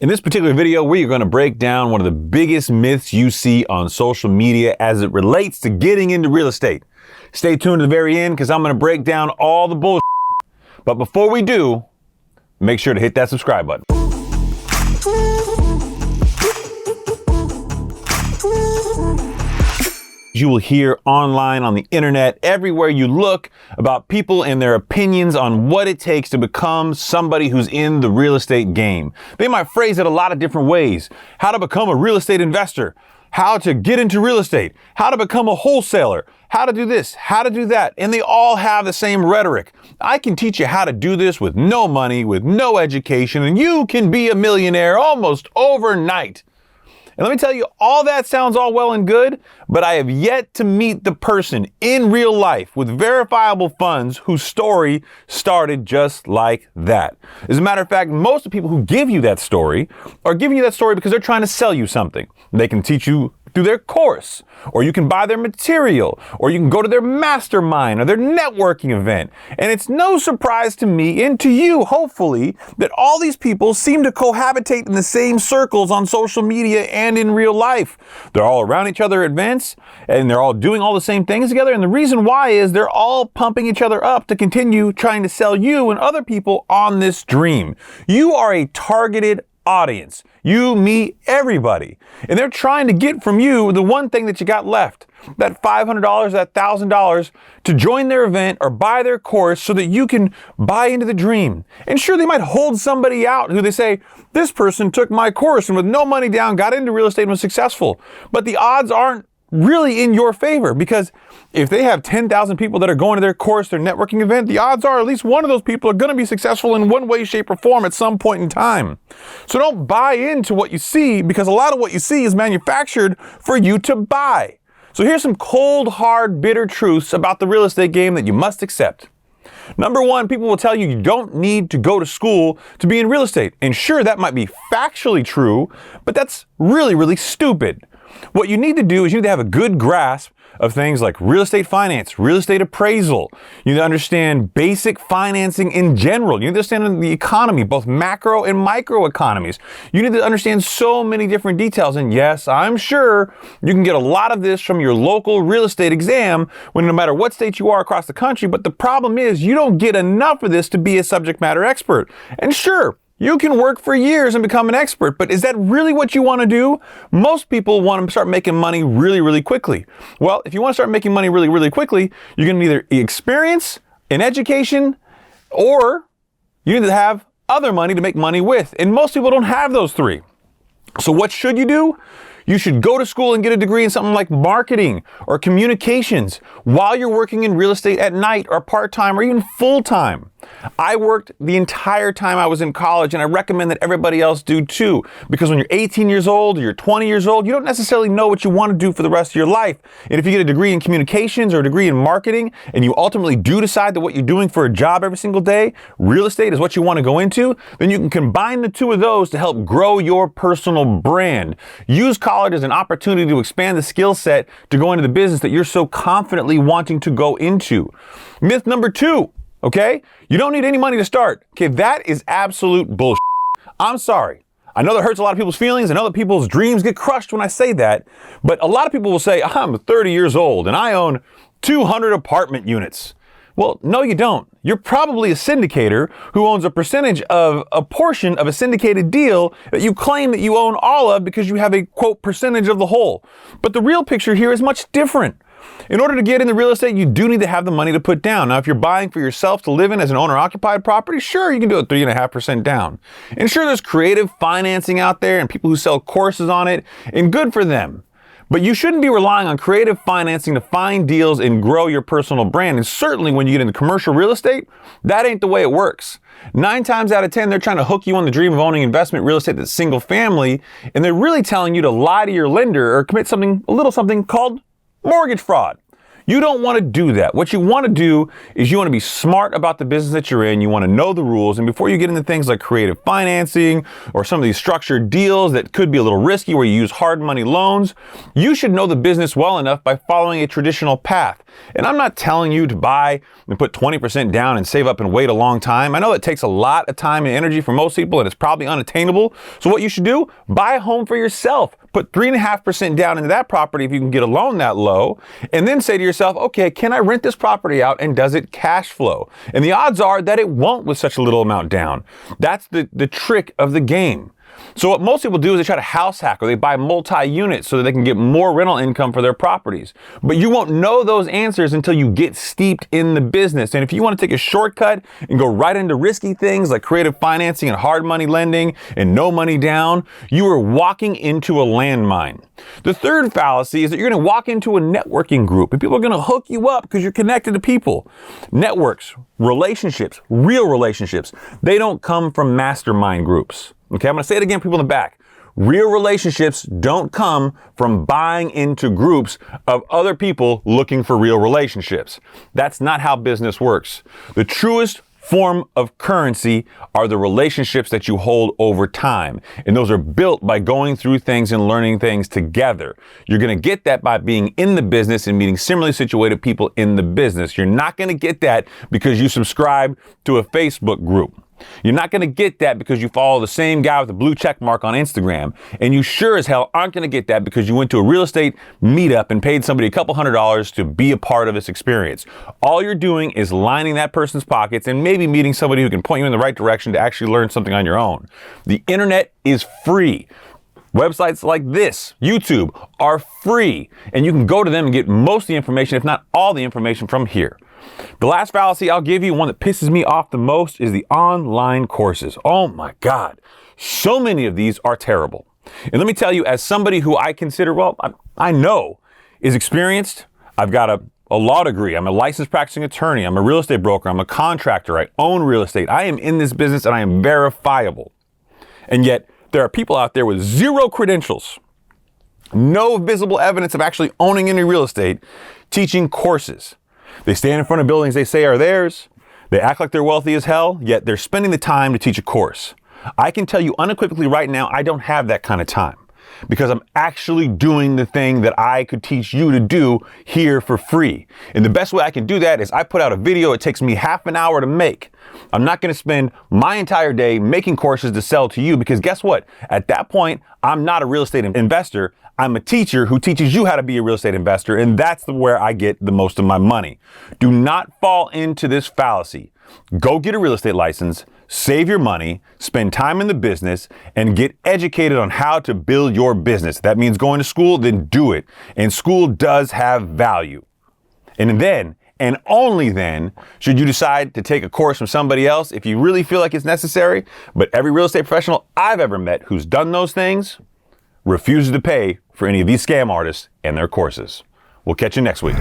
In this particular video, we are going to break down one of the biggest myths you see on social media as it relates to getting into real estate. Stay tuned to the very end because I'm going to break down all the bullshit. But before we do, make sure to hit that subscribe button. You will hear online, on the internet, everywhere you look about people and their opinions on what it takes to become somebody who's in the real estate game. They might phrase it a lot of different ways. How to become a real estate investor, how to get into real estate, how to become a wholesaler, how to do this, how to do that. And they all have the same rhetoric. I can teach you how to do this with no money, with no education, and you can be a millionaire almost overnight. And let me tell you, all that sounds all well and good, but I have yet to meet the person in real life with verifiable funds whose story started just like that. As a matter of fact, most of the people who give you that story are giving you that story because they're trying to sell you something. They can teach you through their course, or you can buy their material, or you can go to their mastermind or their networking event. And it's no surprise to me and to you, hopefully, that all these people seem to cohabitate in the same circles on social media and in real life. They're all around each other at events, and they're all doing all the same things together. And the reason why is they're all pumping each other up to continue trying to sell you and other people on this dream. You are a targeted audience. You, me, everybody. And they're trying to get from you the one thing that you got left, that $500, that $1,000 to join their event or buy their course so that you can buy into the dream. And sure, they might hold somebody out who they say, this person took my course and with no money down got into real estate and was successful. But the odds aren't really in your favor, because if they have 10,000 people that are going to their course, their networking event, the odds are at least one of those people are going to be successful in one way, shape, or form at some point in time. So don't buy into what you see, because a lot of what you see is manufactured for you to buy. So here's some cold, hard, bitter truths about the real estate game that you must accept. Number one, people will tell you you don't need to go to school to be in real estate. And sure, that might be factually true, but that's really, really stupid. What you need to do is you need to have a good grasp of things like real estate finance, real estate appraisal. You need to understand basic financing in general. You need to understand the economy, both macro and micro economies. You need to understand so many different details. And yes, I'm sure you can get a lot of this from your local real estate exam when no matter what state you are across the country. But the problem is you don't get enough of this to be a subject matter expert. And sure, you can work for years and become an expert, but is that really what you want to do? Most people want to start making money really, really quickly. Well, if you want to start making money really, really quickly, you're going to need either experience, an education, or you need to have other money to make money with. And most people don't have those three. So what should you do? You should go to school and get a degree in something like marketing or communications while you're working in real estate at night or part-time or even full-time. I worked the entire time I was in college, and I recommend that everybody else do too, because when you're 18 years old or you're 20 years old, you don't necessarily know what you want to do for the rest of your life. And if you get a degree in communications or a degree in marketing, and you ultimately do decide that what you're doing for a job every single day, real estate is what you want to go into, then you can combine the two of those to help grow your personal brand. Use college as an opportunity to expand the skill set to go into the business that you're so confidently wanting to go into. Myth number two. Okay? You don't need any money to start. Okay, that is absolute bullshit. I'm sorry. I know that hurts a lot of people's feelings. I know that people's dreams get crushed when I say that. But a lot of people will say, I'm 30 years old and I own 200 apartment units. Well, no, you don't. You're probably a syndicator who owns a percentage of a portion of a syndicated deal that you claim that you own all of because you have a, quote, percentage of the whole. But the real picture here is much different. In order to get into real estate, you do need to have the money to put down. Now, if you're buying for yourself to live in as an owner-occupied property, sure, you can do it 3.5% down. And sure, there's creative financing out there and people who sell courses on it, and good for them. But you shouldn't be relying on creative financing to find deals and grow your personal brand. And certainly when you get into commercial real estate, that ain't the way it works. 9 times out of 10, they're trying to hook you on the dream of owning investment real estate that's single family, and they're really telling you to lie to your lender or commit something called mortgage fraud. You don't want to do that. What you want to do is you want to be smart about the business that you're in. You want to know the rules. And before you get into things like creative financing or some of these structured deals that could be a little risky where you use hard money loans, you should know the business well enough by following a traditional path. And I'm not telling you to buy and put 20% down and save up and wait a long time. I know it takes a lot of time and energy for most people and it's probably unattainable. So what you should do, buy a home for yourself. Put 3.5% down into that property if you can get a loan that low, and then say to yourself, okay, can I rent this property out and does it cash flow? And the odds are that it won't with such a little amount down. That's the trick of the game. So what most people do is they try to house hack or they buy multi-units so that they can get more rental income for their properties. But you won't know those answers until you get steeped in the business. And if you want to take a shortcut and go right into risky things like creative financing and hard money lending and no money down, you are walking into a landmine. The third fallacy is that you're going to walk into a networking group and people are going to hook you up because you're connected to people. Networks, relationships, real relationships, they don't come from mastermind groups. Okay, I'm going to say it again, people in the back. Real relationships don't come from buying into groups of other people looking for real relationships. That's not how business works. The truest form of currency are the relationships that you hold over time. And those are built by going through things and learning things together. You're going to get that by being in the business and meeting similarly situated people in the business. You're not going to get that because you subscribe to a Facebook group. You're not going to get that because you follow the same guy with a blue check mark on Instagram. And you sure as hell aren't going to get that because you went to a real estate meetup and paid somebody a couple $100s to be a part of this experience. All you're doing is lining that person's pockets and maybe meeting somebody who can point you in the right direction to actually learn something on your own. The internet is free. Websites like this, YouTube, are free. And you can go to them and get most of the information, if not all the information, from here. The last fallacy I'll give you, one that pisses me off the most, is the online courses. Oh my God. So many of these are terrible. And let me tell you, as somebody who I consider, I know is experienced, I've got a law degree, I'm a licensed practicing attorney, I'm a real estate broker, I'm a contractor, I own real estate, I am in this business and I am verifiable. And yet there are people out there with zero credentials, no visible evidence of actually owning any real estate, teaching courses. They stand in front of buildings they say are theirs. They act like they're wealthy as hell, yet they're spending the time to teach a course. I can tell you unequivocally right now, I don't have that kind of time because I'm actually doing the thing that I could teach you to do here for free. And the best way I can do that is I put out a video. It takes me half an hour to make. I'm not going to spend my entire day making courses to sell to you because guess what? At that point, I'm not a real estate investor. I'm a teacher who teaches you how to be a real estate investor, and that's where I get the most of my money. Do not fall into this fallacy. Go get a real estate license, save your money, spend time in the business, and get educated on how to build your business. If that means going to school, then do it. And school does have value. And then, and only then, should you decide to take a course from somebody else if you really feel like it's necessary. But every real estate professional I've ever met who's done those things refuses to pay for any of these scam artists and their courses. We'll catch you next week.